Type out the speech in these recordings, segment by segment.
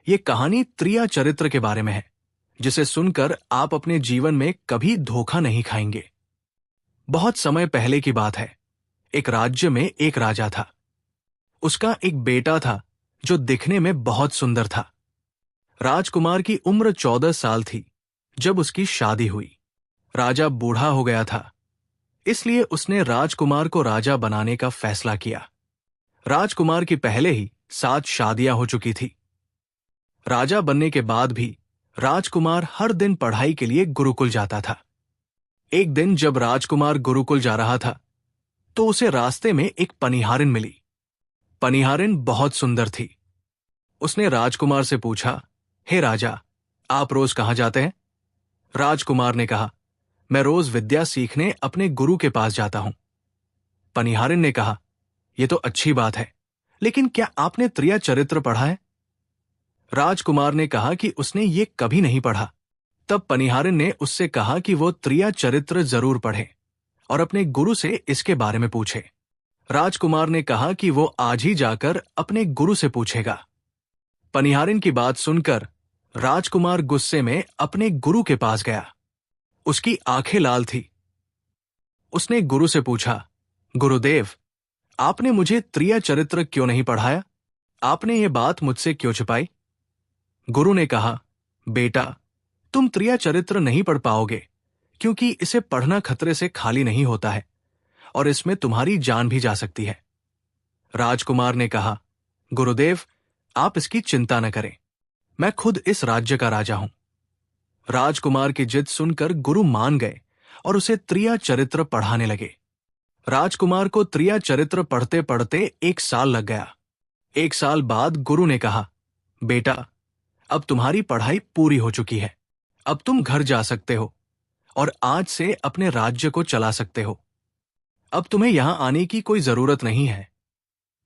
ये कहानी त्रिया चरित्र के बारे में है, जिसे सुनकर आप अपने जीवन में कभी धोखा नहीं खाएंगे। बहुत समय पहले की बात है। एक राज्य में एक राजा था। उसका एक बेटा था जो दिखने में बहुत सुंदर था। राजकुमार की उम्र 14 साल थी जब उसकी शादी हुई। राजा बूढ़ा हो गया था, इसलिए उसने राजकुमार को राजा बनाने का फैसला किया। राजकुमार की पहले ही 7 शादियां हो चुकी थी। राजा बनने के बाद भी राजकुमार हर दिन पढ़ाई के लिए गुरुकुल जाता था। एक दिन जब राजकुमार गुरुकुल जा रहा था तो उसे रास्ते में एक पनिहारिन मिली। पनिहारिन बहुत सुंदर थी। उसने राजकुमार से पूछा, हे राजा, आप रोज कहां जाते हैं? राजकुमार ने कहा, मैं रोज विद्या सीखने अपने गुरु के पास जाता हूं। पनिहारिन ने कहा, यह तो अच्छी बात है, लेकिन क्या आपने त्रिया चरित्र पढ़ा है? राजकुमार ने कहा कि उसने ये कभी नहीं पढ़ा। तब पनिहारिन ने उससे कहा कि वो त्रिया चरित्र जरूर पढ़े और अपने गुरु से इसके बारे में पूछे। राजकुमार ने कहा कि वो आज ही जाकर अपने गुरु से पूछेगा। पनिहारिन की बात सुनकर राजकुमार गुस्से में अपने गुरु के पास गया। उसकी आंखें लाल थी। उसने गुरु से पूछा, गुरुदेव, आपने मुझे त्रिया चरित्र क्यों नहीं पढ़ाया? आपने ये बात मुझसे क्यों छिपाई? गुरु ने कहा, बेटा, तुम त्रिया चरित्र नहीं पढ़ पाओगे क्योंकि इसे पढ़ना खतरे से खाली नहीं होता है और इसमें तुम्हारी जान भी जा सकती है। राजकुमार ने कहा, गुरुदेव, आप इसकी चिंता न करें, मैं खुद इस राज्य का राजा हूं। राजकुमार की जिद सुनकर गुरु मान गए और उसे त्रिया चरित्र पढ़ाने लगे। राजकुमार को त्रिया चरित्र पढ़ते पढ़ते 1 साल लग गया। 1 साल बाद गुरु ने कहा, बेटा, अब तुम्हारी पढ़ाई पूरी हो चुकी है। अब तुम घर जा सकते हो और आज से अपने राज्य को चला सकते हो। अब तुम्हें यहां आने की कोई जरूरत नहीं है।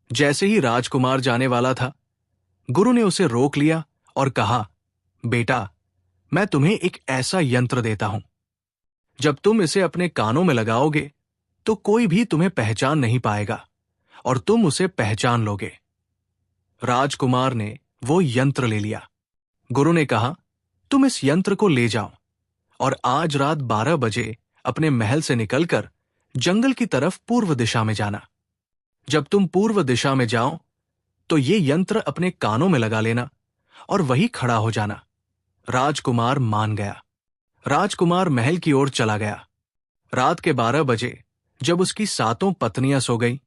जैसे ही राजकुमार जाने वाला था, गुरु ने उसे रोक लिया और कहा, बेटा, मैं तुम्हें एक ऐसा यंत्र देता हूं। जब तुम इसे अपने कानों में लगाओगे तो कोई भी तुम्हें पहचान नहीं पाएगा और तुम उसे पहचान लोगे। राजकुमार ने वो यंत्र ले लिया। गुरु ने कहा, तुम इस यंत्र को ले जाओ और आज रात 12 बजे अपने महल से निकलकर जंगल की तरफ पूर्व दिशा में जाना। जब तुम पूर्व दिशा में जाओ तो ये यंत्र अपने कानों में लगा लेना और वहीं खड़ा हो जाना। राजकुमार मान गया। राजकुमार महल की ओर चला गया। रात के 12 बजे जब उसकी 7 पत्नियां सो गई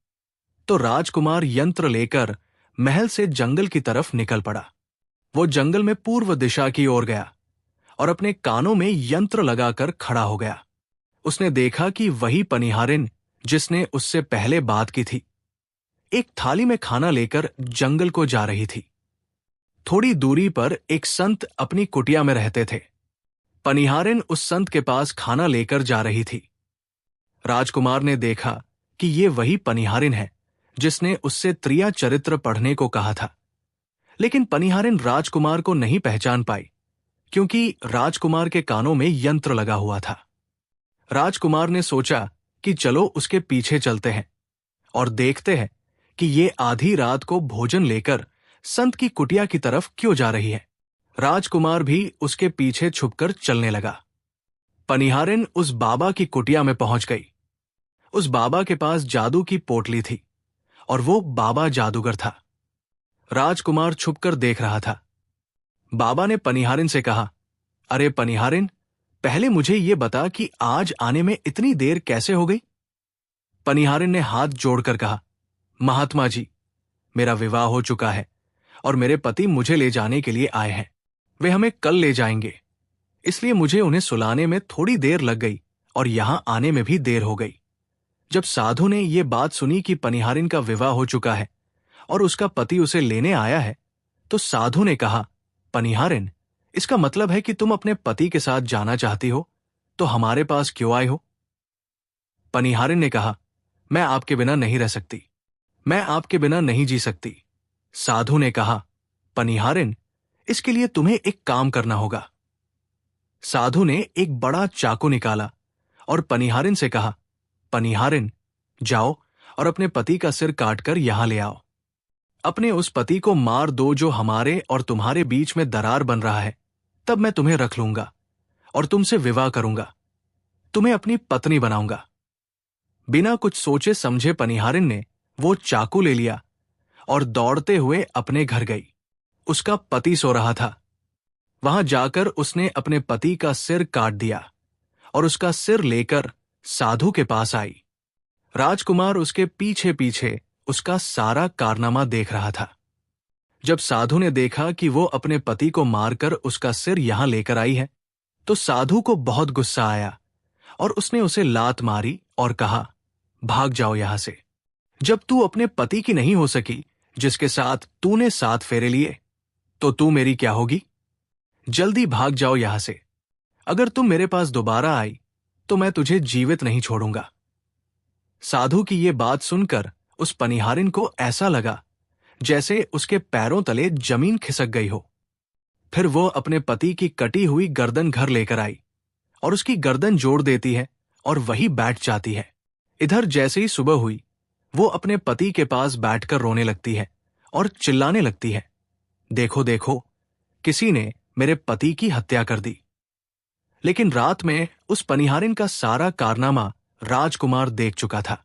तो राजकुमार यंत्र लेकर महल से जंगल की तरफ निकल पड़ा। वो जंगल में पूर्व दिशा की ओर गया और अपने कानों में यंत्र लगाकर खड़ा हो गया। उसने देखा कि वही पनिहारिन जिसने उससे पहले बात की थी, एक थाली में खाना लेकर जंगल को जा रही थी। थोड़ी दूरी पर एक संत अपनी कुटिया में रहते थे। पनिहारिन उस संत के पास खाना लेकर जा रही थी। राजकुमार ने देखा कि ये वही पनिहारिन है जिसने उससे त्रिया चरित्र पढ़ने को कहा था, लेकिन पनिहारिन राजकुमार को नहीं पहचान पाई क्योंकि राजकुमार के कानों में यंत्र लगा हुआ था। राजकुमार ने सोचा कि चलो उसके पीछे चलते हैं और देखते हैं कि ये आधी रात को भोजन लेकर संत की कुटिया की तरफ क्यों जा रही है। राजकुमार भी उसके पीछे छुपकर चलने लगा। पनिहारिन उस बाबा की कुटिया में पहुंच गई। उस बाबा के पास जादू की पोटली थी और वो बाबा जादूगर था। राजकुमार छुपकर देख रहा था। बाबा ने पनिहारिन से कहा, अरे पनिहारिन, पहले मुझे ये बता कि आज आने में इतनी देर कैसे हो गई? पनिहारिन ने हाथ जोड़कर कहा, महात्मा जी, मेरा विवाह हो चुका है और मेरे पति मुझे ले जाने के लिए आए हैं। वे हमें कल ले जाएंगे, इसलिए मुझे उन्हें सुलाने में थोड़ी देर लग गई और यहां आने में भी देर हो गई। जब साधु ने ये बात सुनी कि पनिहारिन का विवाह हो चुका है और उसका पति उसे लेने आया है, तो साधु ने कहा, पनिहारिन, इसका मतलब है कि तुम अपने पति के साथ जाना चाहती हो, तो हमारे पास क्यों आए हो? पनिहारिन ने कहा, मैं आपके बिना नहीं रह सकती, मैं आपके बिना नहीं जी सकती। साधु ने कहा, पनिहारिन, इसके लिए तुम्हें एक काम करना होगा। साधु ने एक बड़ा चाकू निकाला और पनिहारिन से कहा, पनिहारिन, जाओ और अपने पति का सिर काटकर यहां ले आओ। अपने उस पति को मार दो जो हमारे और तुम्हारे बीच में दरार बन रहा है, तब मैं तुम्हें रख लूंगा और तुमसे विवाह करूंगा, तुम्हें अपनी पत्नी बनाऊंगा। बिना कुछ सोचे समझे पनिहारिन ने वो चाकू ले लिया और दौड़ते हुए अपने घर गई। उसका पति सो रहा था। वहां जाकर उसने अपने पति का सिर काट दिया और उसका सिर लेकर साधु के पास आई। राजकुमार उसके पीछे पीछे उसका सारा कारनामा देख रहा था। जब साधु ने देखा कि वो अपने पति को मारकर उसका सिर यहां लेकर आई है, तो साधु को बहुत गुस्सा आया और उसने उसे लात मारी और कहा, भाग जाओ यहां से। जब तू अपने पति की नहीं हो सकी जिसके साथ तूने 7 फेरे लिए, तो तू मेरी क्या होगी? जल्दी भाग जाओ यहां से। अगर तुम मेरे पास दोबारा आई तो मैं तुझे जीवित नहीं छोड़ूंगा। साधु की ये बात सुनकर उस पनिहारिन को ऐसा लगा जैसे उसके पैरों तले जमीन खिसक गई हो। फिर वो अपने पति की कटी हुई गर्दन घर लेकर आई और उसकी गर्दन जोड़ देती है और वही बैठ जाती है। इधर जैसे ही सुबह हुई, वो अपने पति के पास बैठकर रोने लगती है और चिल्लाने लगती है, देखो देखो, किसी ने मेरे पति की हत्या कर दी। लेकिन रात में उस पनिहारिन का सारा कारनामा राजकुमार देख चुका था।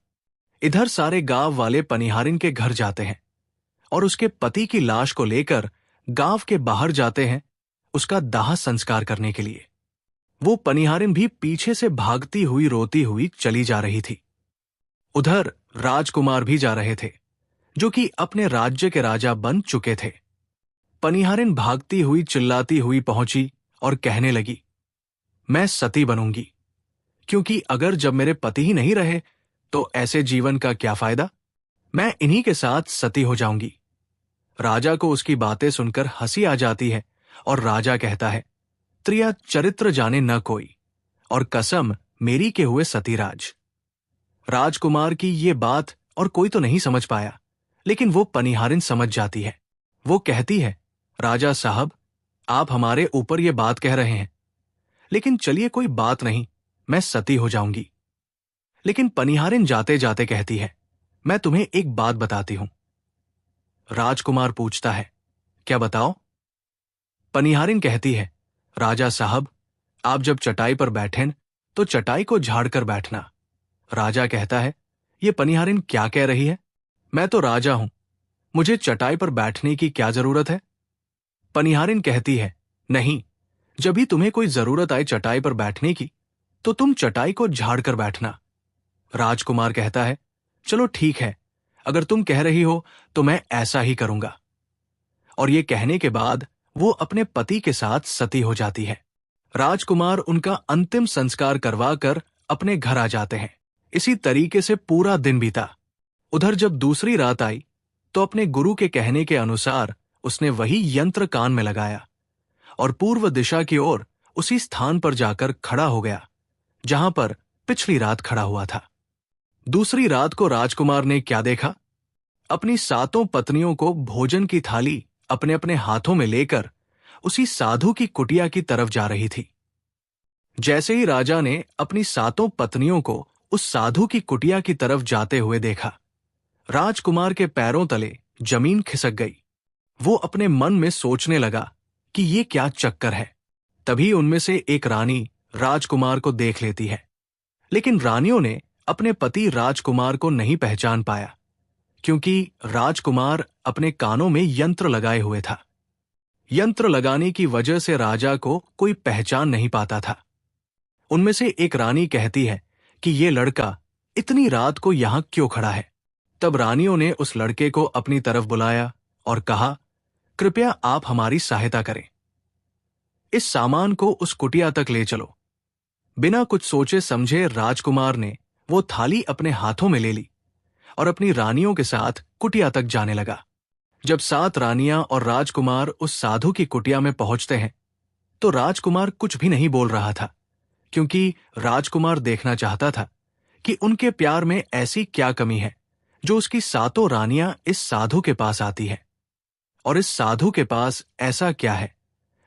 इधर सारे गांव वाले पनिहारिन के घर जाते हैं और उसके पति की लाश को लेकर गांव के बाहर जाते हैं उसका दाह संस्कार करने के लिए। वो पनिहारिन भी पीछे से भागती हुई रोती हुई चली जा रही थी। उधर राजकुमार भी जा रहे थे, जो कि अपने राज्य के राजा बन चुके थे। पनिहारिन भागती हुई चिल्लाती हुई पहुंची और कहने लगी, मैं सती बनूंगी, क्योंकि अगर जब मेरे पति ही नहीं रहे तो ऐसे जीवन का क्या फायदा? मैं इन्हीं के साथ सती हो जाऊंगी। राजा को उसकी बातें सुनकर हंसी आ जाती है और राजा कहता है, त्रिया चरित्र जाने न कोई, और कसम मेरी के हुए सतीराज। राजकुमार की ये बात और कोई तो नहीं समझ पाया, लेकिन वो पनिहारिन समझ जाती है। वो कहती है, राजा साहब, आप हमारे ऊपर ये बात कह रहे हैं, लेकिन चलिए कोई बात नहीं, मैं सती हो जाऊंगी। लेकिन पनिहारिन जाते जाते कहती है, मैं तुम्हें एक बात बताती हूं। राजकुमार पूछता है, क्या बताओ? पनिहारिन कहती है, राजा साहब, आप जब चटाई पर बैठें तो चटाई को झाड़कर बैठना। राजा कहता है, ये पनिहारिन क्या कह रही है? मैं तो राजा हूं, मुझे चटाई पर बैठने की क्या जरूरत है? पनिहारिन कहती है, नहीं, जब भी तुम्हें कोई जरूरत आए चटाई पर बैठने की, तो तुम चटाई को झाड़कर बैठना। राजकुमार कहता है, चलो ठीक है, अगर तुम कह रही हो तो मैं ऐसा ही करूंगा। और ये कहने के बाद वो अपने पति के साथ सती हो जाती है। राजकुमार उनका अंतिम संस्कार करवाकर अपने घर आ जाते हैं। इसी तरीके से पूरा दिन बीता। उधर जब दूसरी रात आई तो अपने गुरु के कहने के अनुसार उसने वही यंत्र कान में लगाया और पूर्व दिशा की ओर उसी स्थान पर जाकर खड़ा हो गया जहां पर पिछली रात खड़ा हुआ था। दूसरी रात को राजकुमार ने क्या देखा? अपनी 7 पत्नियों को भोजन की थाली अपने अपने हाथों में लेकर उसी साधु की कुटिया की तरफ जा रही थी। जैसे ही राजा ने अपनी 7 पत्नियों को उस साधु की कुटिया की तरफ जाते हुए देखा, राजकुमार के पैरों तले जमीन खिसक गई। वो अपने मन में सोचने लगा कि ये क्या चक्कर है। तभी उनमें से एक रानी राजकुमार को देख लेती है, लेकिन रानियों ने अपने पति राजकुमार को नहीं पहचान पाया, क्योंकि राजकुमार अपने कानों में यंत्र लगाए हुए था। यंत्र लगाने की वजह से राजा को कोई पहचान नहीं पाता था। उनमें से एक रानी कहती है कि ये लड़का इतनी रात को यहां क्यों खड़ा है? तब रानियों ने उस लड़के को अपनी तरफ बुलाया और कहा, कृपया आप हमारी सहायता करें, इस सामान को उस कुटिया तक ले चलो। बिना कुछ सोचे समझे राजकुमार ने वो थाली अपने हाथों में ले ली और अपनी रानियों के साथ कुटिया तक जाने लगा। जब 7 रानियां और राजकुमार उस साधु की कुटिया में पहुंचते हैं तो राजकुमार कुछ भी नहीं बोल रहा था, क्योंकि राजकुमार देखना चाहता था कि उनके प्यार में ऐसी क्या कमी है जो उसकी 7 रानियां इस साधु के पास आती है, और इस साधु के पास ऐसा क्या है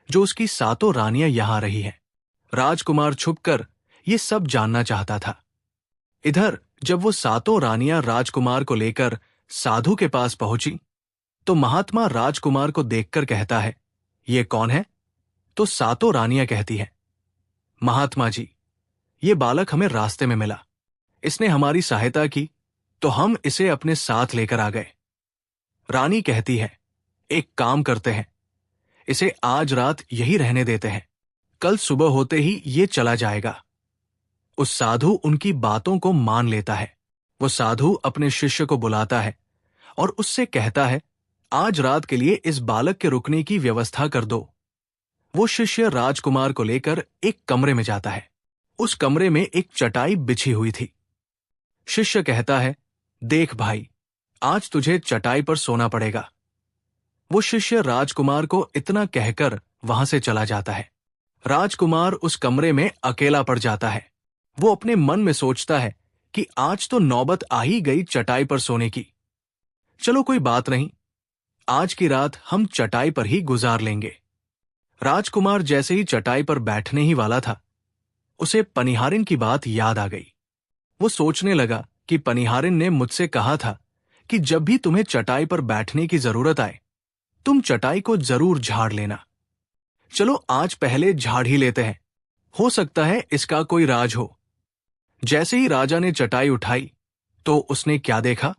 जो उसकी 7 रानियां यहां रही हैं। राजकुमार छुपकर ये सब जानना चाहता था। इधर जब वो 7 रानियां राजकुमार को लेकर साधु के पास पहुंची तो महात्मा राजकुमार को देखकर कहता है, ये कौन है? तो सातों रानियां कहती हैं, महात्मा जी, ये बालक हमें रास्ते में मिला। इसने हमारी सहायता की तो हम इसे अपने साथ लेकर आ गए। रानी कहती है, एक काम करते हैं, इसे आज रात यही रहने देते हैं, कल सुबह होते ही ये चला जाएगा। उस साधु उनकी बातों को मान लेता है। वो साधु अपने शिष्य को बुलाता है और उससे कहता है, आज रात के लिए इस बालक के रुकने की व्यवस्था कर दो। वो शिष्य राजकुमार को लेकर एक कमरे में जाता है। उस कमरे में एक चटाई बिछी हुई थी। शिष्य कहता है, देख भाई, आज तुझे चटाई पर सोना पड़ेगा। वो शिष्य राजकुमार को इतना कहकर वहां से चला जाता है। राजकुमार उस कमरे में अकेला पड़ जाता है। वो अपने मन में सोचता है कि आज तो नौबत आ ही गई चटाई पर सोने की। चलो कोई बात नहीं, आज की रात हम चटाई पर ही गुजार लेंगे। राजकुमार जैसे ही चटाई पर बैठने ही वाला था, उसे पनिहारिन की बात याद आ गई। वो सोचने लगा कि पनिहारिन ने मुझसे कहा था कि जब भी तुम्हें चटाई पर बैठने की जरूरत आए, तुम चटाई को जरूर झाड़ लेना। चलो आज पहले झाड़ ही लेते हैं, हो सकता है इसका कोई राज हो। जैसे ही राजा ने चटाई उठाई तो उसने क्या देखा?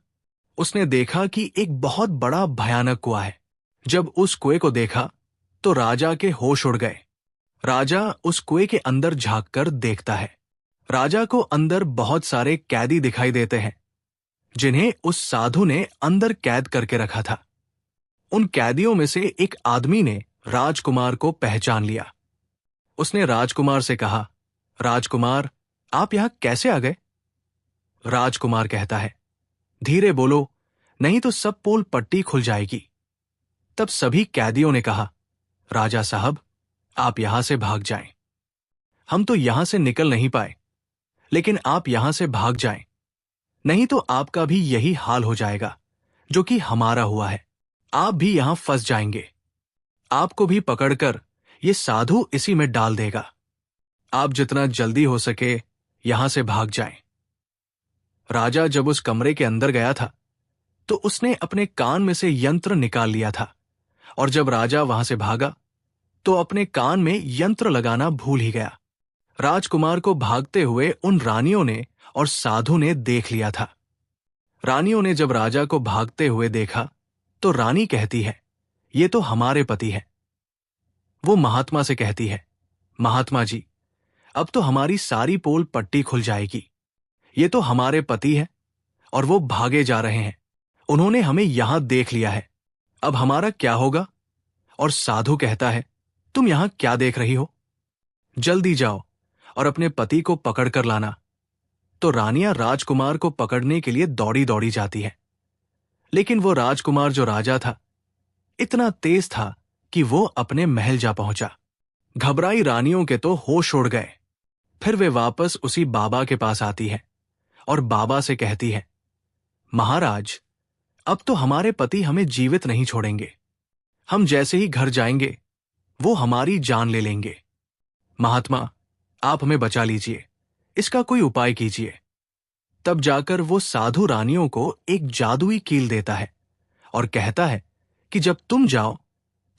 उसने देखा कि एक बहुत बड़ा भयानक कुआं है। जब उस कुएं को देखा तो राजा के होश उड़ गए। राजा उस कुएं के अंदर झांककर देखता है। राजा को अंदर बहुत सारे कैदी दिखाई देते हैं, जिन्हें उस साधु ने अंदर कैद करके रखा था। उन कैदियों में से एक आदमी ने राजकुमार को पहचान लिया। उसने राजकुमार से कहा, राजकुमार, आप यहां कैसे आ गए? राजकुमार कहता है, धीरे बोलो, नहीं तो सब पोल पट्टी खुल जाएगी। तब सभी कैदियों ने कहा, राजा साहब, आप यहां से भाग जाएं। हम तो यहां से निकल नहीं पाए, लेकिन आप यहां से भाग जाएं, नहीं तो आपका भी यही हाल हो जाएगा जो कि हमारा हुआ है। आप भी यहां फंस जाएंगे। आपको भी पकड़कर ये साधु इसी में डाल देगा। आप जितना जल्दी हो सके यहां से भाग जाएं। राजा जब उस कमरे के अंदर गया था तो उसने अपने कान में से यंत्र निकाल लिया था, और जब राजा वहां से भागा तो अपने कान में यंत्र लगाना भूल ही गया। राजकुमार को भागते हुए उन रानियों ने और साधु ने देख लिया था। रानियों ने जब राजा को भागते हुए देखा तो रानी कहती है, ये तो हमारे पति हैं। वो महात्मा से कहती है, महात्मा जी, अब तो हमारी सारी पोल पट्टी खुल जाएगी। ये तो हमारे पति हैं और वो भागे जा रहे हैं। उन्होंने हमें यहां देख लिया है, अब हमारा क्या होगा? और साधु कहता है, तुम यहां क्या देख रही हो? जल्दी जाओ और अपने पति को पकड़ कर लाना। तो रानियां राजकुमार को पकड़ने के लिए दौड़ी दौड़ी जाती है, लेकिन वो राजकुमार जो राजा था इतना तेज था कि वो अपने महल जा पहुंचा। घबराई रानियों के तो होश उड़ गए। फिर वे वापस उसी बाबा के पास आती है और बाबा से कहती है, महाराज, अब तो हमारे पति हमें जीवित नहीं छोड़ेंगे। हम जैसे ही घर जाएंगे वो हमारी जान ले लेंगे। महात्मा, आप हमें बचा लीजिए, इसका कोई उपाय कीजिए। तब जाकर वो साधु रानियों को एक जादुई कील देता है और कहता है कि जब तुम जाओ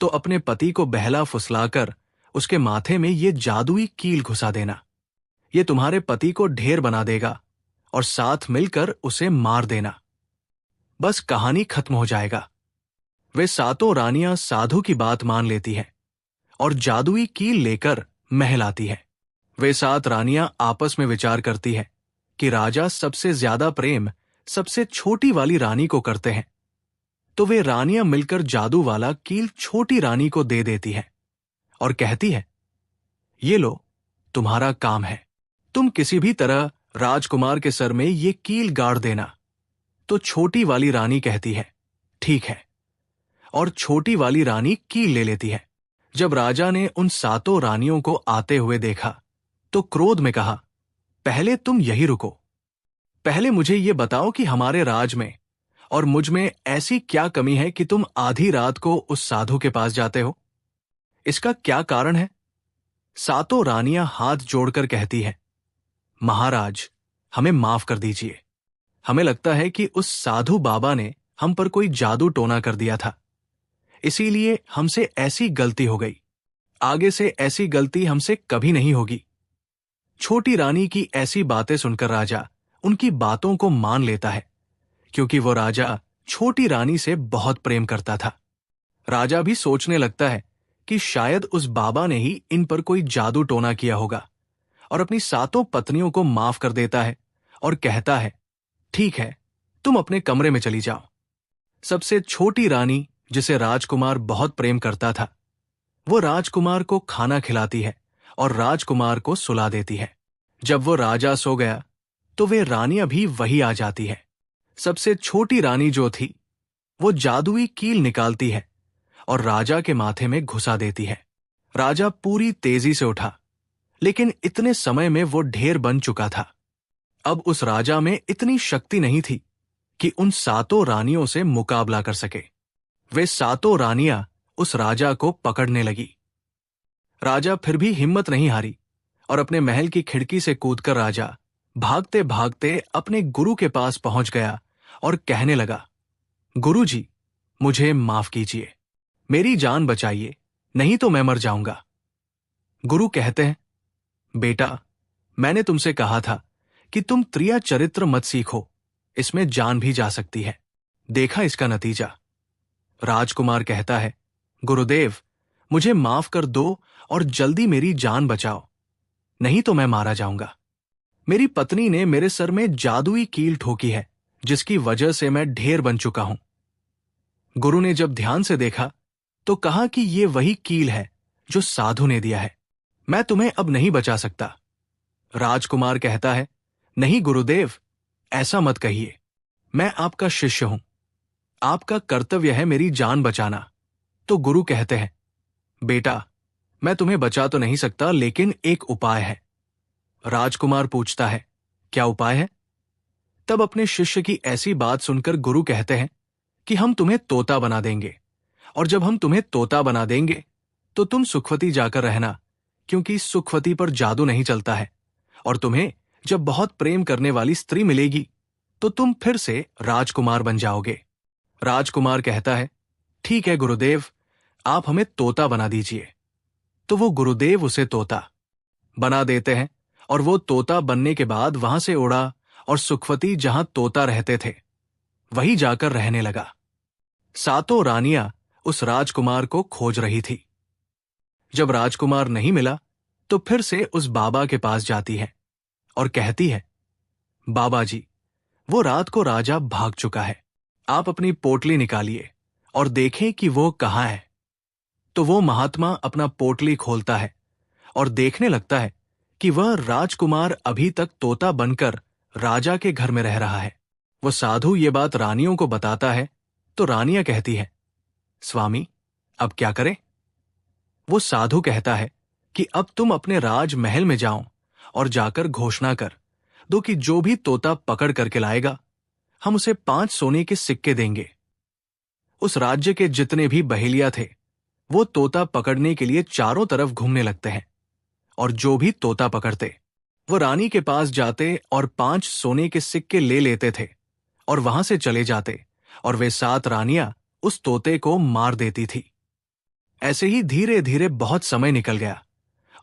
तो अपने पति को बहला फुसलाकर उसके माथे में ये जादुई कील घुसा देना। ये तुम्हारे पति को ढेर बना देगा और साथ मिलकर उसे मार देना। बस कहानी खत्म हो जाएगा। वे सातों रानियां साधु की बात मान लेती हैं और जादुई कील लेकर महल आती है। वे सात रानियां आपस में विचार करती हैं कि राजा सबसे ज्यादा प्रेम सबसे छोटी वाली रानी को करते हैं, तो वे रानियां मिलकर जादू वाला कील छोटी रानी को दे देती हैं और कहती है, ये लो, तुम्हारा काम है। तुम किसी भी तरह राजकुमार के सर में ये कील गाड़ देना। तो छोटी वाली रानी कहती है, ठीक है, और छोटी वाली रानी कील ले लेती है। जब राजा ने उन सातों रानियों को आते हुए देखा तो क्रोध में कहा, पहले तुम यही रुको। पहले मुझे ये बताओ कि हमारे राज में और मुझ में ऐसी क्या कमी है कि तुम आधी रात को उस साधु के पास जाते हो? इसका क्या कारण है? सातों रानियां हाथ जोड़कर कहती हैं, महाराज, हमें माफ कर दीजिए। हमें लगता है कि उस साधु बाबा ने हम पर कोई जादू टोना कर दिया था। इसीलिए हमसे ऐसी गलती हो गई। आगे से ऐसी गलती हमसे कभी नहीं होगी। छोटी रानी की ऐसी बातें सुनकर राजा उनकी बातों को मान लेता है, क्योंकि वो राजा छोटी रानी से बहुत प्रेम करता था। राजा भी सोचने लगता है कि शायद उस बाबा ने ही इन पर कोई जादू टोना किया होगा, और अपनी सातों पत्नियों को माफ कर देता है और कहता है, ठीक है, तुम अपने कमरे में चली जाओ। सबसे छोटी रानी, जिसे राजकुमार बहुत प्रेम करता था, वो राजकुमार को खाना खिलाती है और राजकुमार को सुला देती है। जब वो राजा सो गया तो वे रानियां भी वही आ जाती है। सबसे छोटी रानी जो थी, वो जादुई कील निकालती है और राजा के माथे में घुसा देती है। राजा पूरी तेजी से उठा, लेकिन इतने समय में वो ढेर बन चुका था। अब उस राजा में इतनी शक्ति नहीं थी कि उन सातों रानियों से मुकाबला कर सके। वे सातों रानियां उस राजा को पकड़ने लगी। राजा फिर भी हिम्मत नहीं हारी और अपने महल की खिड़की से कूदकर राजा भागते भागते अपने गुरु के पास पहुंच गया और कहने लगा, गुरुजी, मुझे माफ कीजिए, मेरी जान बचाइए, नहीं तो मैं मर जाऊंगा। गुरु कहते हैं, बेटा, मैंने तुमसे कहा था कि तुम त्रिया चरित्र मत सीखो, इसमें जान भी जा सकती है। देखा इसका नतीजा। राजकुमार कहता है, गुरुदेव, मुझे माफ कर दो और जल्दी मेरी जान बचाओ, नहीं तो मैं मारा जाऊंगा। मेरी पत्नी ने मेरे सर में जादुई कील ठोकी है, जिसकी वजह से मैं ढेर बन चुका हूं। गुरु ने जब ध्यान से देखा तो कहा कि ये वही कील है जो साधु ने दिया है। मैं तुम्हें अब नहीं बचा सकता। राजकुमार कहता है, नहीं गुरुदेव, ऐसा मत कहिए, मैं आपका शिष्य हूं, आपका कर्तव्य है मेरी जान बचाना। तो गुरु कहते हैं, बेटा, मैं तुम्हें बचा तो नहीं सकता, लेकिन एक उपाय है। राजकुमार पूछता है, क्या उपाय है? तब अपने शिष्य की ऐसी बात सुनकर गुरु कहते हैं कि हम तुम्हें तोता बना देंगे, और जब हम तुम्हें तोता बना देंगे तो तुम सुखवती जाकर रहना, क्योंकि सुखवती पर जादू नहीं चलता है, और तुम्हें जब बहुत प्रेम करने वाली स्त्री मिलेगी तो तुम फिर से राजकुमार बन जाओगे। राजकुमार कहता है, ठीक है गुरुदेव, आप हमें तोता बना दीजिए। तो वो गुरुदेव उसे तोता बना देते हैं, और वो तोता बनने के बाद वहां से उड़ा और सुखवती जहां तोता रहते थे वहीं जाकर रहने लगा। सातों रानियां उस राजकुमार को खोज रही थी। जब राजकुमार नहीं मिला तो फिर से उस बाबा के पास जाती है और कहती है, बाबा जी, वो रात को राजा भाग चुका है, आप अपनी पोटली निकालिए और देखें कि वो कहाँ है। तो वो महात्मा अपना पोटली खोलता है और देखने लगता है कि वह राजकुमार अभी तक तोता बनकर राजा के घर में रह रहा है। वो साधु ये बात रानियों को बताता है तो रानियां कहती है, स्वामी, अब क्या करें? वो साधु कहता है कि अब तुम अपने राजमहल में जाओ और जाकर घोषणा कर दो कि जो भी तोता पकड़ करके लाएगा, हम उसे 5 सोने के सिक्के देंगे। उस राज्य के जितने भी बहेलिया थे, वो तोता पकड़ने के लिए चारों तरफ घूमने लगते हैं, और जो भी तोता पकड़ते वो रानी के पास जाते और 5 सोने के सिक्के ले लेते थे और वहां से चले जाते, और वे 7 रानियां उस तोते को मार देती थी। ऐसे ही धीरे धीरे बहुत समय निकल गया,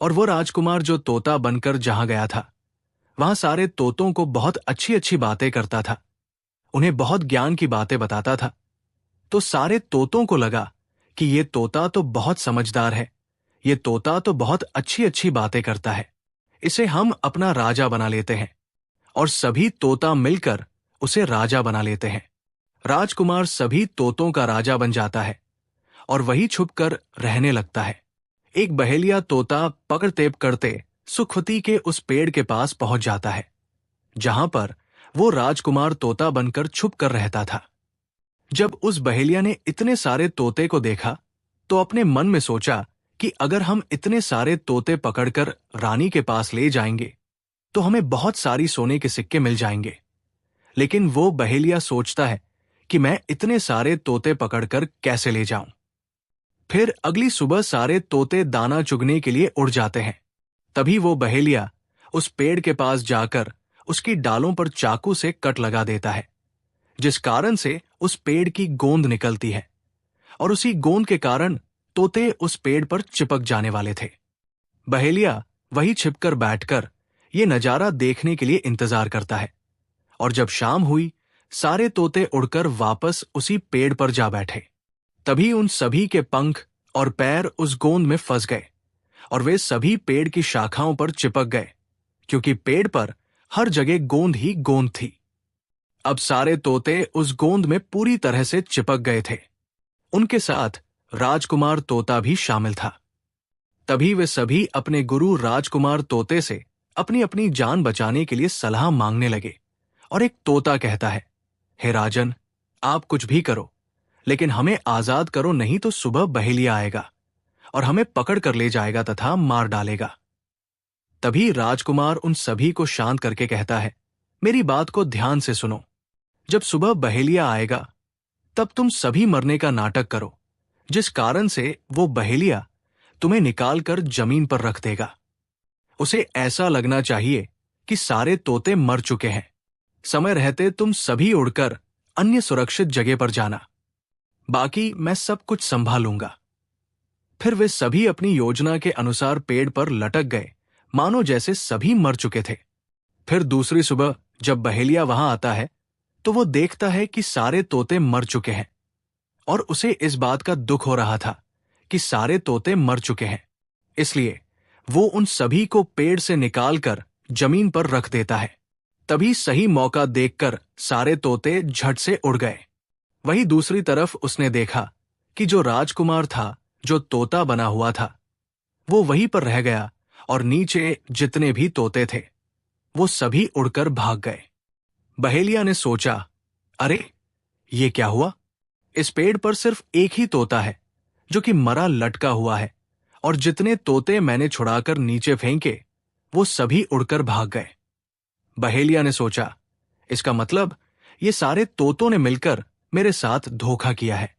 और वो राजकुमार जो तोता बनकर जहां गया था, वहां सारे तोतों को बहुत अच्छी अच्छी बातें करता था, उन्हें बहुत ज्ञान की बातें बताता था। तो सारे तोतों को लगा कि ये तोता तो बहुत समझदार है, ये तोता तो बहुत अच्छी अच्छी बातें करता है, इसे हम अपना राजा बना लेते हैं। और सभी तोता मिलकर उसे राजा बना लेते हैं। राजकुमार सभी तोतों का राजा बन जाता है और वही छुपकर रहने लगता है। एक बहेलिया तोता पकड़ते पकड़ते सुखवती के उस पेड़ के पास पहुंच जाता है, जहां पर वो राजकुमार तोता बनकर छुप कर रहता था। जब उस बहेलिया ने इतने सारे तोते को देखा तो अपने मन में सोचा कि अगर हम इतने सारे तोते पकड़कर रानी के पास ले जाएंगे तो हमें बहुत सारी सोने के सिक्के मिल जाएंगे। लेकिन वो बहेलिया सोचता है कि मैं इतने सारे तोते पकड़कर कैसे ले जाऊं। फिर अगली सुबह सारे तोते दाना चुगने के लिए उड़ जाते हैं। तभी वो बहेलिया उस पेड़ के पास जाकर उसकी डालों पर चाकू से कट लगा देता है, जिस कारण से उस पेड़ की गोंद निकलती है और उसी गोंद के कारण तोते उस पेड़ पर चिपक जाने वाले थे। बहेलिया वही छिपकर बैठकर ये नजारा देखने के लिए इंतजार करता है, और जब शाम हुई सारे तोते उड़कर वापस उसी पेड़ पर जा बैठे। तभी उन सभी के पंख और पैर उस गोंद में फंस गए और वे सभी पेड़ की शाखाओं पर चिपक गए, क्योंकि पेड़ पर हर जगह गोंद ही गोंद थी। अब सारे तोते उस गोंद में पूरी तरह से चिपक गए थे। उनके साथ राजकुमार तोता भी शामिल था। तभी वे सभी अपने गुरु राजकुमार तोते से अपनी अपनी जान बचाने के लिए सलाह मांगने लगे। और एक तोता कहता है, हे राजन, आप कुछ भी करो, लेकिन हमें आजाद करो, नहीं तो सुबह बहेलिया आएगा और हमें पकड़ कर ले जाएगा तथा मार डालेगा। तभी राजकुमार उन सभी को शांत करके कहता है, मेरी बात को ध्यान से सुनो। जब सुबह बहेलिया आएगा तब तुम सभी मरने का नाटक करो, जिस कारण से वो बहेलिया तुम्हें निकालकर जमीन पर रख देगा। उसे ऐसा लगना चाहिए कि सारे तोते मर चुके हैं। समय रहते तुम सभी उड़कर अन्य सुरक्षित जगह पर जाना, बाकी मैं सब कुछ संभालूंगा। फिर वे सभी अपनी योजना के अनुसार पेड़ पर लटक गए, मानो जैसे सभी मर चुके थे। फिर दूसरी सुबह जब बहेलिया वहां आता है तो वो देखता है कि सारे तोते मर चुके हैं, और उसे इस बात का दुख हो रहा था कि सारे तोते मर चुके हैं। इसलिए वो उन सभी को पेड़ से निकालकर जमीन पर रख देता है। तभी सही मौका देखकर सारे तोते झट से उड़ गए। वहीं दूसरी तरफ उसने देखा कि जो राजकुमार था, जो तोता बना हुआ था, वो वहीं पर रह गया, और नीचे जितने भी तोते थे वो सभी उड़कर भाग गए। बहेलिया ने सोचा, अरे ये क्या हुआ? इस पेड़ पर सिर्फ एक ही तोता है जो कि मरा लटका हुआ है, और जितने तोते मैंने छुड़ाकर नीचे फेंके वो सभी उड़कर भाग गए। बहेलिया ने सोचा, इसका मतलब ये सारे तोतों ने मिलकर मेरे साथ धोखा किया है।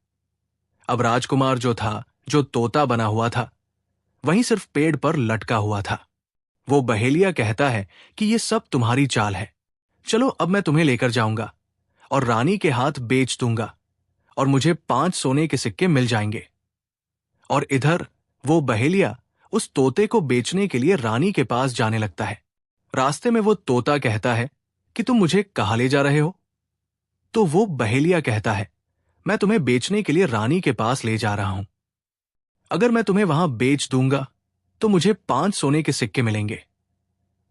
अब राजकुमार जो था, जो तोता बना हुआ था, वहीं सिर्फ पेड़ पर लटका हुआ था। वो बहेलिया कहता है कि ये सब तुम्हारी चाल है। चलो अब मैं तुम्हें लेकर जाऊंगा और रानी के हाथ बेच दूंगा, और मुझे 5 सोने के सिक्के मिल जाएंगे। और इधर वो बहेलिया उस तोते को बेचने के लिए रानी के पास जाने लगता है। रास्ते में वो तोता कहता है कि तुम मुझे कहाँ ले जा रहे हो? तो वो बहेलिया कहता है, मैं तुम्हें बेचने के लिए रानी के पास ले जा रहा हूं। अगर मैं तुम्हें वहां बेच दूंगा तो मुझे 5 सोने के सिक्के मिलेंगे।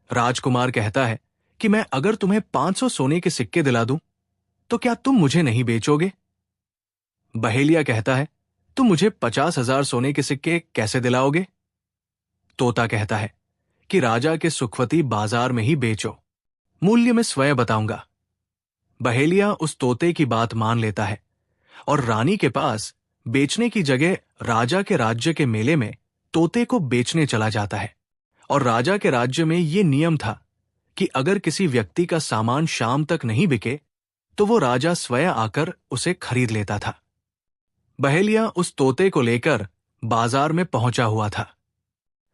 राजकुमार कहता है कि मैं अगर तुम्हें 500 सोने के सिक्के दिला दूं तो क्या तुम मुझे नहीं बेचोगे? बहेलिया कहता है, तुम मुझे 50,000 सोने के सिक्के कैसे दिलाओगे? तोता कहता है कि राजा के सुखवती बाजार में ही बेचो, मूल्य मैं स्वयं बताऊंगा। बहेलिया उस तोते की बात मान लेता है और रानी के पास बेचने की जगह राजा के राज्य के मेले में तोते को बेचने चला जाता है। और राजा के राज्य में ये नियम था कि अगर किसी व्यक्ति का सामान शाम तक नहीं बिके तो वो राजा स्वयं आकर उसे खरीद लेता था। बहेलिया उस तोते को लेकर बाजार में पहुंचा हुआ था।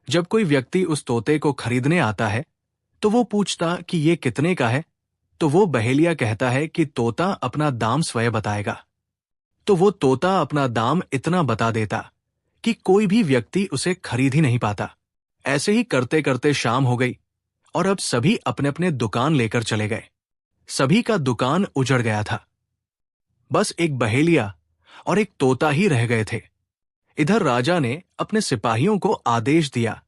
जब कोई व्यक्ति उस तोते को खरीदने आता है तो वो पूछता कि ये कितने का है, तो वो बहेलिया कहता है कि तोता अपना दाम स्वयं बताएगा। तो वो तोता अपना दाम इतना बता देता कि कोई भी व्यक्ति उसे खरीद ही नहीं पाता। ऐसे ही करते करते शाम हो गई और अब सभी अपने अपने दुकान लेकर चले गए। सभी का दुकान उजड़ गया था। बस एक बहेलिया और एक तोता ही रह गए थे। इधर राजा ने अपने सिपाहियों को आदेश दिया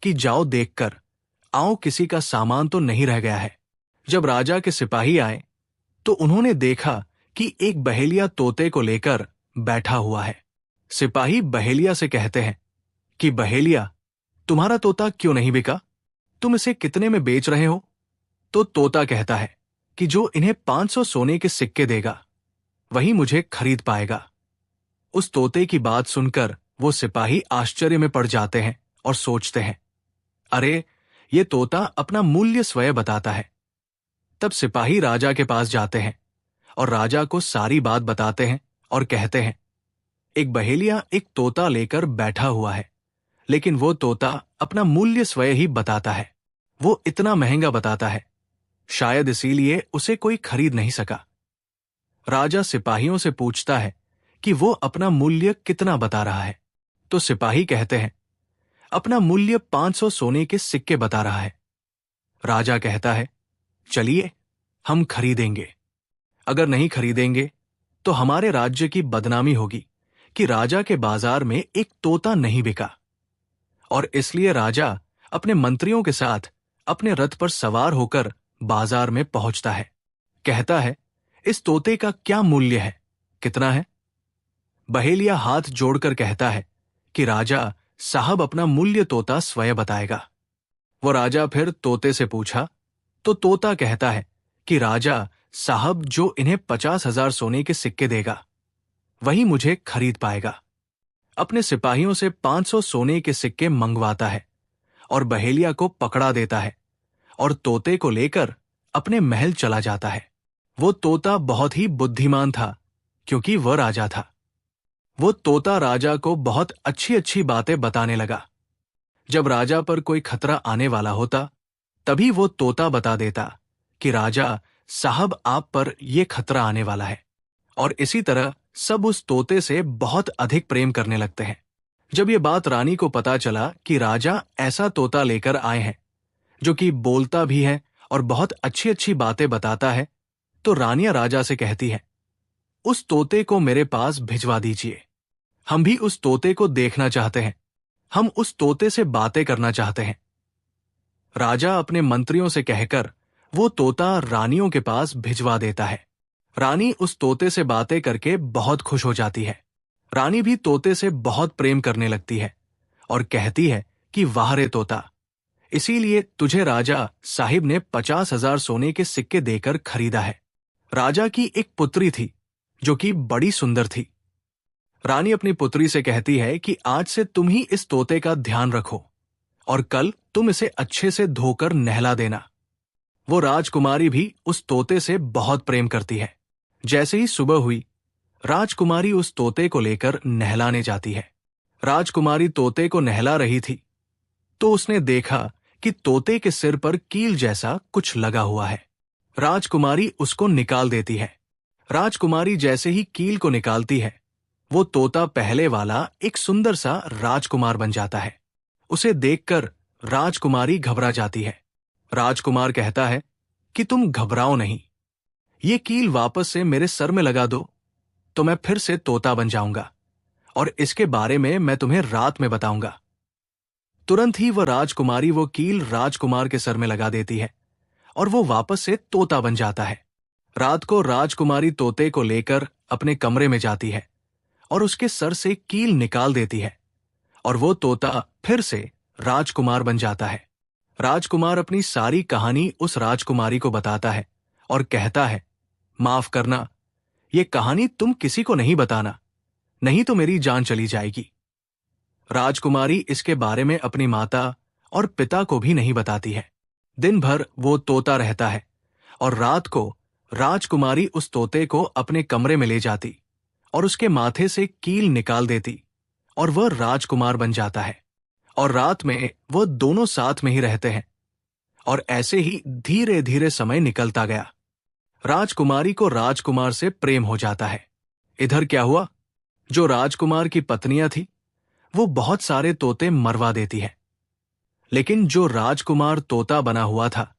कि जाओ देखकर आओ, किसी का सामान तो नहीं रह गया है। जब राजा के सिपाही आए तो उन्होंने देखा कि एक बहेलिया तोते को लेकर बैठा हुआ है। सिपाही बहेलिया से कहते हैं कि बहेलिया, तुम्हारा तोता क्यों नहीं बिका? तुम इसे कितने में बेच रहे हो? तो तोता कहता है कि जो इन्हें 500 सोने के सिक्के देगा वही मुझे खरीद पाएगा। उस तोते की बात सुनकर वो सिपाही आश्चर्य में पड़ जाते हैं और सोचते हैं, अरे ये तोता अपना मूल्य स्वयं बताता है। तब सिपाही राजा के पास जाते हैं और राजा को सारी बात बताते हैं और कहते हैं, एक बहेलिया एक तोता लेकर बैठा हुआ है, लेकिन वो तोता अपना मूल्य स्वयं ही बताता है। वो इतना महंगा बताता है, शायद इसीलिए उसे कोई खरीद नहीं सका। राजा सिपाहियों से पूछता है कि वो अपना मूल्य कितना बता रहा है। तो सिपाही कहते हैं, अपना मूल्य 500 सोने के सिक्के बता रहा है। राजा कहता है, चलिए हम खरीदेंगे। अगर नहीं खरीदेंगे तो हमारे राज्य की बदनामी होगी कि राजा के बाजार में एक तोता नहीं बिका। और इसलिए राजा अपने मंत्रियों के साथ अपने रथ पर सवार होकर बाजार में पहुंचता है। कहता है, इस तोते का क्या मूल्य है, कितना है? बहेलिया हाथ जोड़कर कहता है कि राजा साहब, अपना मूल्य तोता स्वयं बताएगा। वो राजा फिर तोते से पूछा तो तोता कहता है कि राजा साहब, जो इन्हें 50,000 सोने के सिक्के देगा वही मुझे खरीद पाएगा। अपने सिपाहियों से 500 सोने के सिक्के मंगवाता है और बहेलिया को पकड़ा देता है और तोते को लेकर अपने महल चला जाता है। वो तोता बहुत ही बुद्धिमान था क्योंकि वह राजा था। वो तोता राजा को बहुत अच्छी अच्छी बातें बताने लगा। जब राजा पर कोई खतरा आने वाला होता तभी वो तोता बता देता कि राजा साहब, आप पर यह खतरा आने वाला है। और इसी तरह सब उस तोते से बहुत अधिक प्रेम करने लगते हैं। जब ये बात रानी को पता चला कि राजा ऐसा तोता लेकर आए हैं जो कि बोलता भी है और बहुत अच्छी अच्छी बातें बताता है, तो रानियां राजा से कहती है, उस तोते को मेरे पास भिजवा दीजिए। हम भी उस तोते को देखना चाहते हैं, हम उस तोते से बातें करना चाहते हैं। राजा अपने मंत्रियों से कहकर वो तोता रानियों के पास भिजवा देता है। रानी उस तोते से बातें करके बहुत खुश हो जाती है। रानी भी तोते से बहुत प्रेम करने लगती है और कहती है कि वाह रे तोता, इसीलिए तुझे राजा साहिब ने 50,000 सोने के सिक्के देकर खरीदा है। राजा की एक पुत्री थी जो कि बड़ी सुंदर थी। रानी अपनी पुत्री से कहती है कि आज से तुम ही इस तोते का ध्यान रखो और कल तुम इसे अच्छे से धोकर नहला देना। वो राजकुमारी भी उस तोते से बहुत प्रेम करती है। जैसे ही सुबह हुई, राजकुमारी उस तोते को लेकर नहलाने जाती है। राजकुमारी तोते को नहला रही थी तो उसने देखा कि तोते के सिर पर कील जैसा कुछ लगा हुआ है। राजकुमारी उसको निकाल देती है। राजकुमारी जैसे ही कील को निकालती है, वो तोता पहले वाला एक सुंदर सा राजकुमार बन जाता है। उसे देखकर राजकुमारी घबरा जाती है। राजकुमार कहता है कि तुम घबराओ नहीं, ये कील वापस से मेरे सर में लगा दो तो मैं फिर से तोता बन जाऊंगा और इसके बारे में मैं तुम्हें रात में बताऊंगा। तुरंत ही वह राजकुमारी वो कील राजकुमार के सर में लगा देती है और वो वापस से तोता बन जाता है। रात को राजकुमारी तोते को लेकर अपने कमरे में जाती है और उसके सर से कील निकाल देती है और वो तोता फिर से राजकुमार बन जाता है। राजकुमार अपनी सारी कहानी उस राजकुमारी को बताता है और कहता है, माफ करना, ये कहानी तुम किसी को नहीं बताना, नहीं तो मेरी जान चली जाएगी। राजकुमारी इसके बारे में अपनी माता और पिता को भी नहीं बताती है। दिन भर वो तोता रहता है और रात को राजकुमारी उस तोते को अपने कमरे में ले जाती और उसके माथे से कील निकाल देती और वह राजकुमार बन जाता है। और रात में वो दोनों साथ में ही रहते हैं और ऐसे ही धीरे धीरे समय निकलता गया। राजकुमारी को राजकुमार से प्रेम हो जाता है। इधर क्या हुआ, जो राजकुमार की पत्नियां थी वो बहुत सारे तोते मरवा देती है, लेकिन जो राजकुमार तोता बना हुआ था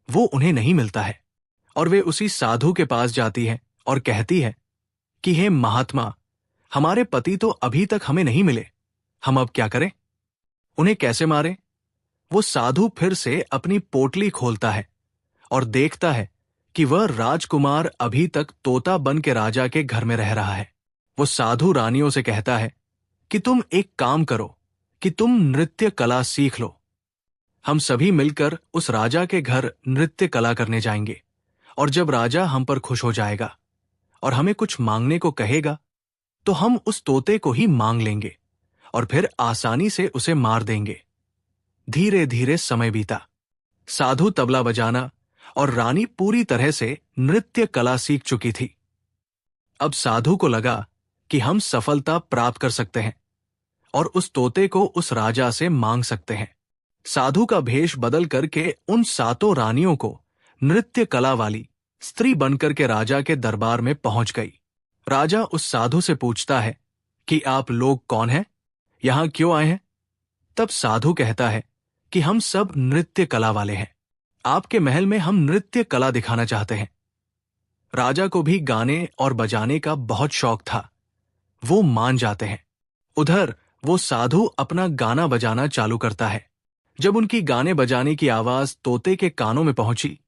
वो उन्हें नहीं मिलता है और वे उसी साधु के पास जाती है और कहती है कि हे महात्मा, हमारे पति तो अभी तक हमें नहीं मिले, हम अब क्या करें, उन्हें कैसे मारें? वो साधु फिर से अपनी पोटली खोलता है और देखता है कि वह राजकुमार अभी तक तोता बन के राजा के घर में रह रहा है। वो साधु रानियों से कहता है कि तुम एक काम करो कि तुम नृत्य कला सीख लो। हम सभी मिलकर उस राजा के घर नृत्य कला करने जाएंगे और जब राजा हम पर खुश हो जाएगा और हमें कुछ मांगने को कहेगा तो हम उस तोते को ही मांग लेंगे और फिर आसानी से उसे मार देंगे। धीरे धीरे समय बीता। साधु तबला बजाना और रानी पूरी तरह से नृत्य कला सीख चुकी थी। अब साधु को लगा कि हम सफलता प्राप्त कर सकते हैं और उस तोते को उस राजा से मांग सकते हैं। साधु का भेष बदल करके उन सातों रानियों को नृत्य कला वाली स्त्री बनकर के राजा के दरबार में पहुंच गई। राजा उस साधु से पूछता है कि आप लोग कौन हैं, यहां क्यों आए हैं। तब साधु कहता है कि हम सब नृत्य कला वाले हैं, आपके महल में हम नृत्य कला दिखाना चाहते हैं। राजा को भी गाने और बजाने का बहुत शौक था, वो मान जाते हैं। उधर वो साधु अपना गाना बजाना चालू करता है। जब उनकी गाने बजाने की आवाज तोते के कानों में पहुंची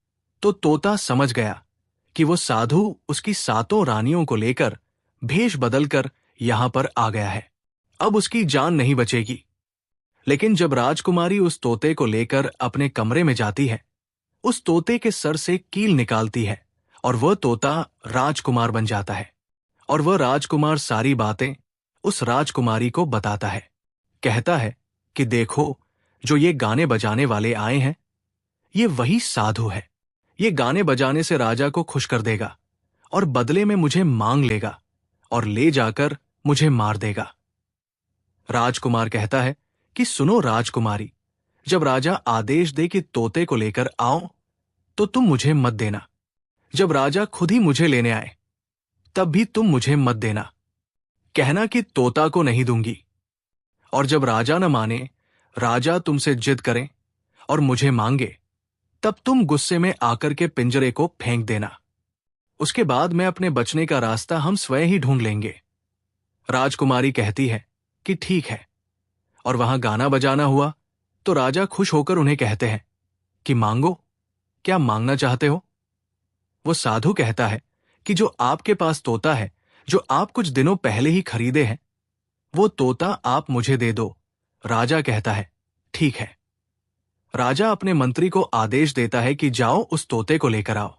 तो तोता समझ गया कि वो साधु उसकी 7 रानियों को लेकर भेष बदलकर यहां पर आ गया है, अब उसकी जान नहीं बचेगी। लेकिन जब राजकुमारी उस तोते को लेकर अपने कमरे में जाती है, उस तोते के सर से कील निकालती है और वह तोता राजकुमार बन जाता है। और वह राजकुमार सारी बातें उस राजकुमारी को बताता है। कहता है कि देखो, जो ये गाने बजाने वाले आए हैं, ये वही साधु है। ये गाने बजाने से राजा को खुश कर देगा और बदले में मुझे मांग लेगा और ले जाकर मुझे मार देगा। राजकुमार कहता है कि सुनो राजकुमारी, जब राजा आदेश दे कि तोते को लेकर आओ तो तुम मुझे मत देना। जब राजा खुद ही मुझे लेने आए तब भी तुम मुझे मत देना। कहना कि तोता को नहीं दूंगी। और जब राजा न माने, राजा तुमसे जिद करें और मुझे मांगे, तब तुम गुस्से में आकर के पिंजरे को फेंक देना। उसके बाद मैं अपने बचने का रास्ता हम स्वयं ही ढूंढ लेंगे। राजकुमारी कहती है कि ठीक है। और वहां गाना बजाना हुआ तो राजा खुश होकर उन्हें कहते हैं कि मांगो, क्या मांगना चाहते हो। वो साधु कहता है कि जो आपके पास तोता है, जो आप कुछ दिनों पहले ही खरीदे हैं, वो तोता आप मुझे दे दो। राजा कहता है ठीक है। राजा अपने मंत्री को आदेश देता है कि जाओ उस तोते को लेकर आओ।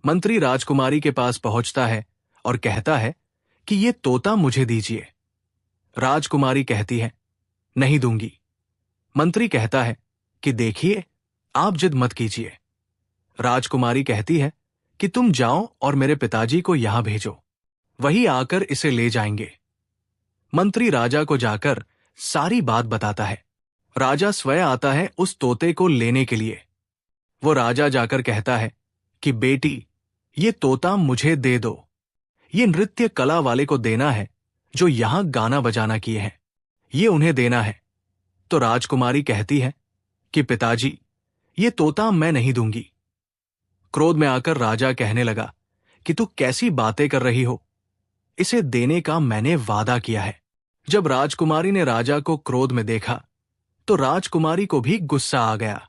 मंत्री राजकुमारी के पास पहुंचता है और कहता है कि ये तोता मुझे दीजिए। राजकुमारी कहती है नहीं दूंगी। मंत्री कहता है कि देखिए, आप जिद मत कीजिए। राजकुमारी कहती है कि तुम जाओ और मेरे पिताजी को यहां भेजो, वही आकर इसे ले जाएंगे। मंत्री राजा को जाकर सारी बात बताता है। राजा स्वयं आता है उस तोते को लेने के लिए। वो राजा जाकर कहता है कि बेटी, ये तोता मुझे दे दो। ये नृत्य कला वाले को देना है जो यहां गाना बजाना किए हैं, ये उन्हें देना है। तो राजकुमारी कहती है कि पिताजी, ये तोता मैं नहीं दूंगी। क्रोध में आकर राजा कहने लगा कि तू कैसी बातें कर रही हो, इसे देने का मैंने वादा किया है। जब राजकुमारी ने राजा को क्रोध में देखा तो राजकुमारी को भी गुस्सा आ गया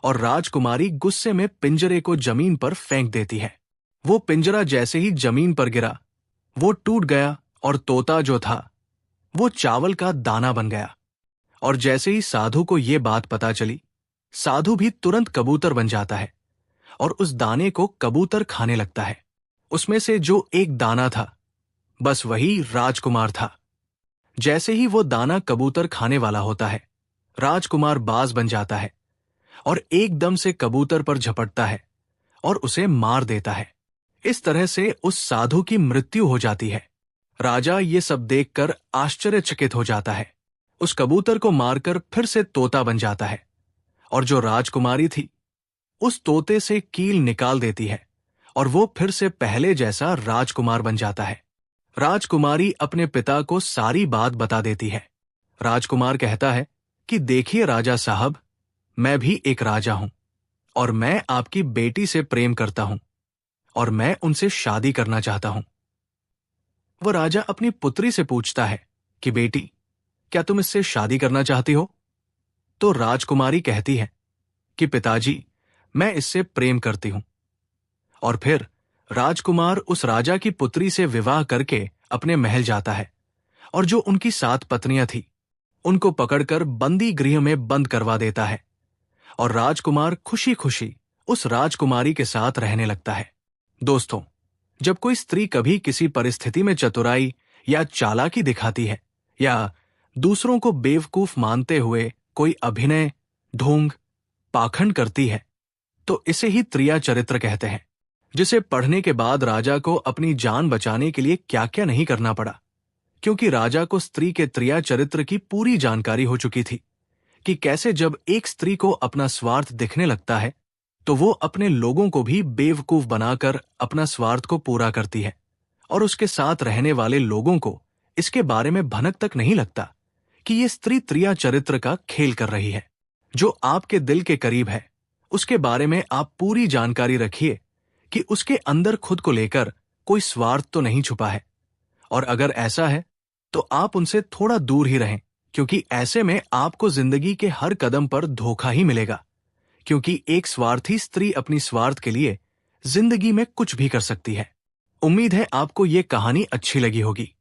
और राजकुमारी गुस्से में पिंजरे को जमीन पर फेंक देती है। वो पिंजरा जैसे ही जमीन पर गिरा, वो टूट गया और तोता जो था वो चावल का दाना बन गया। और जैसे ही साधु को ये बात पता चली, साधु भी तुरंत कबूतर बन जाता है और उस दाने को कबूतर खाने लगता है। उसमें से जो एक दाना था, बस वही राजकुमार था। जैसे ही वो दाना कबूतर खाने वाला होता है, राजकुमार बाज बन जाता है और एकदम से कबूतर पर झपटता है और उसे मार देता है। इस तरह से उस साधु की मृत्यु हो जाती है। राजा ये सब देखकर आश्चर्यचकित हो जाता है। उस कबूतर को मारकर फिर से तोता बन जाता है और जो राजकुमारी थी, उस तोते से कील निकाल देती है और वो फिर से पहले जैसा राजकुमार बन जाता है। राजकुमारी अपने पिता को सारी बात बता देती है। राजकुमार कहता है कि देखिए राजा साहब, मैं भी एक राजा हूं और मैं आपकी बेटी से प्रेम करता हूं और मैं उनसे शादी करना चाहता हूं। वह राजा अपनी पुत्री से पूछता है कि बेटी, क्या तुम इससे शादी करना चाहती हो। तो राजकुमारी कहती है कि पिताजी, मैं इससे प्रेम करती हूं। और फिर राजकुमार उस राजा की पुत्री से विवाह करके अपने महल जाता है और जो उनकी 7 पत्नियां थी, उनको पकड़कर बंदी गृह में बंद करवा देता है और राजकुमार खुशी खुशी उस राजकुमारी के साथ रहने लगता है। दोस्तों, जब कोई स्त्री कभी किसी परिस्थिति में चतुराई या चालाकी दिखाती है या दूसरों को बेवकूफ मानते हुए कोई अभिनय, ढोंग, पाखंड करती है, तो इसे ही त्रिया चरित्र कहते हैं, जिसे पढ़ने के बाद राजा को अपनी जान बचाने के लिए क्या क्या नहीं करना पड़ा, क्योंकि राजा को स्त्री के त्रिया चरित्र की पूरी जानकारी हो चुकी थी कि कैसे जब एक स्त्री को अपना स्वार्थ दिखने लगता है तो वो अपने लोगों को भी बेवकूफ बनाकर अपना स्वार्थ को पूरा करती है और उसके साथ रहने वाले लोगों को इसके बारे में भनक तक नहीं लगता कि ये स्त्री त्रिया चरित्र का खेल कर रही है। जो आपके दिल के करीब है उसके बारे में आप पूरी जानकारी रखिए कि उसके अंदर खुद को लेकर कोई स्वार्थ तो नहीं छुपा है, और अगर ऐसा है तो आप उनसे थोड़ा दूर ही रहें, क्योंकि ऐसे में आपको जिंदगी के हर कदम पर धोखा ही मिलेगा। क्योंकि एक स्वार्थी स्त्री अपनी स्वार्थ के लिए जिंदगी में कुछ भी कर सकती है। उम्मीद है आपको ये कहानी अच्छी लगी होगी।